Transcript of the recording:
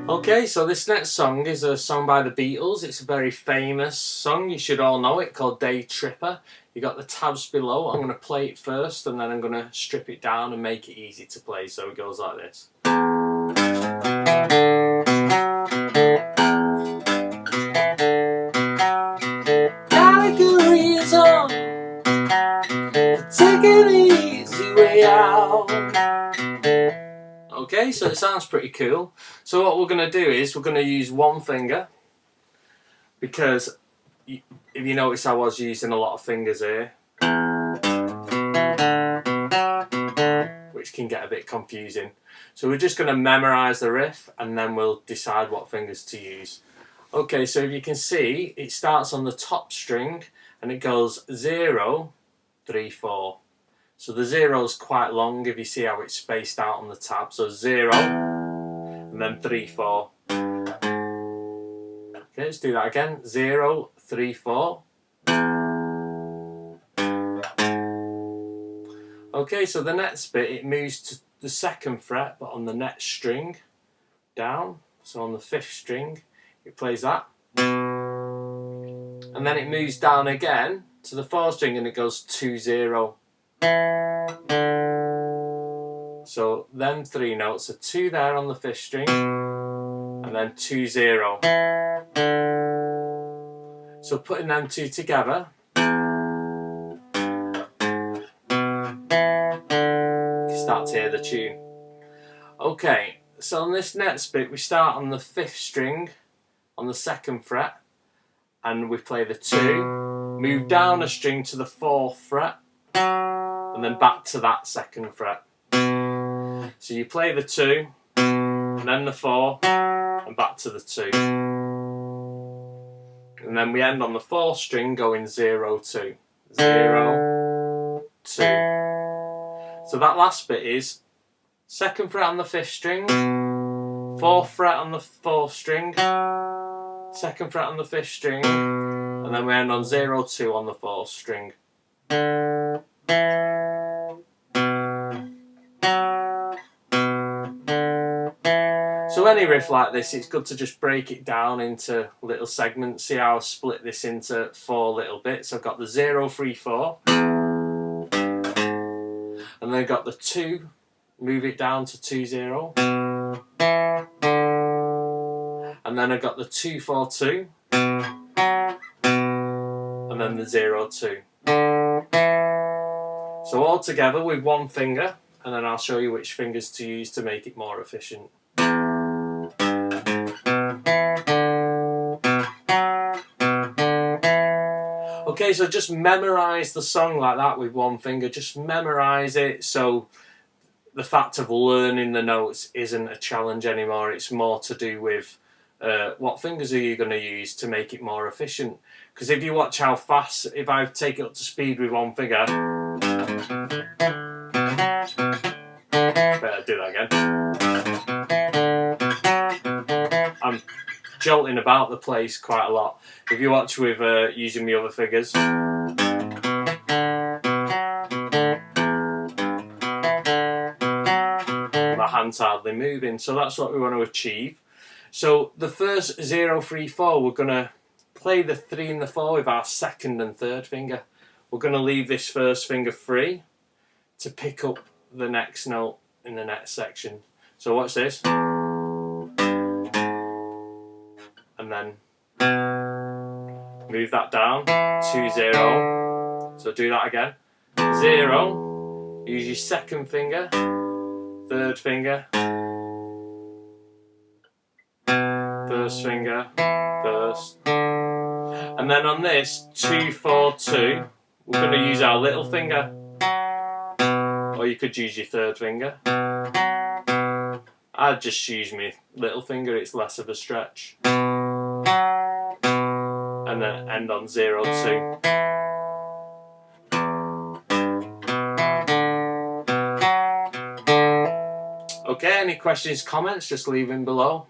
Okay, so this next song is a song by the Beatles. It's a very famous song, you should all know it, called Day Tripper. You got the tabs below. I'm going to play it first and then I'm going to strip it down and make it easy to play, so it goes like this. Got a good reason for taking the easy way out. Okay, so it sounds pretty cool. So what we're going to do is we're going to use one finger, because if you notice I was using a lot of fingers here, which can get a bit confusing. So we're just going to memorise the riff and then we'll decide what fingers to use. Okay, so if you can see, it starts on the top string and it goes 0, 3, 4. So the 0 is quite long if you see how it's spaced out on the tab. So 0 and then 3, 4. Okay, let's do that again. 0, 3, 4. Okay, so the next bit, it moves to the 2nd fret, but on the next string down. So on the 5th string, it plays that. And then it moves down again to the 4th string and it goes 2, 0. So then 3 notes, are 2 there on the 5th string and then 2, 0. So putting them two together, you start to hear the tune. Okay, so on this next bit we start on the 5th string on the 2nd fret and we play the 2, move down a string to the 4th fret and then back to that 2nd fret. So you play the 2 and then the 4 and back to the 2. And then we end on the 4th string going 0, 2. 0, 2. So that last bit is 2nd fret on the 5th string, 4th fret on the 4th string, 2nd fret on the 5th string, and then we end on 0, 2 on the 4th string. So any riff like this, it's good to just break it down into little segments. See how I split this into 4 little bits. I've got the 0, 3, 4. And then I've got the 2, move it down to 2, 0. And then I've got the 2, 4, 2. And then the 0, 2. So all together with one finger, and then I'll show you which fingers to use to make it more efficient. Okay, so just memorise the song like that with one finger. Just memorise it, so the fact of learning the notes isn't a challenge anymore. It's more to do with what fingers are you going to use to make it more efficient. Because if you watch how fast, if I take it up to speed with one finger, better do that again. I'm jolting about the place quite a lot. If you watch with using my other fingers, my hand's hardly moving, so that's what we want to achieve. So the first 0, 3, 4, we're going to play the 3 and the 4 with our 2nd and 3rd finger. We're going to leave this 1st finger free to pick up the next note in the next section. So watch this. And then move that down, 2, 0. So do that again. 0, use your 2nd finger, 3rd finger, 1st finger, 1st. And then on this 2, 4, 2, we're going to use our little finger. Or you could use your 3rd finger. I'd just use my little finger, it's less of a stretch. And then end on 0, 2. Okay, any questions, comments, just leave them below.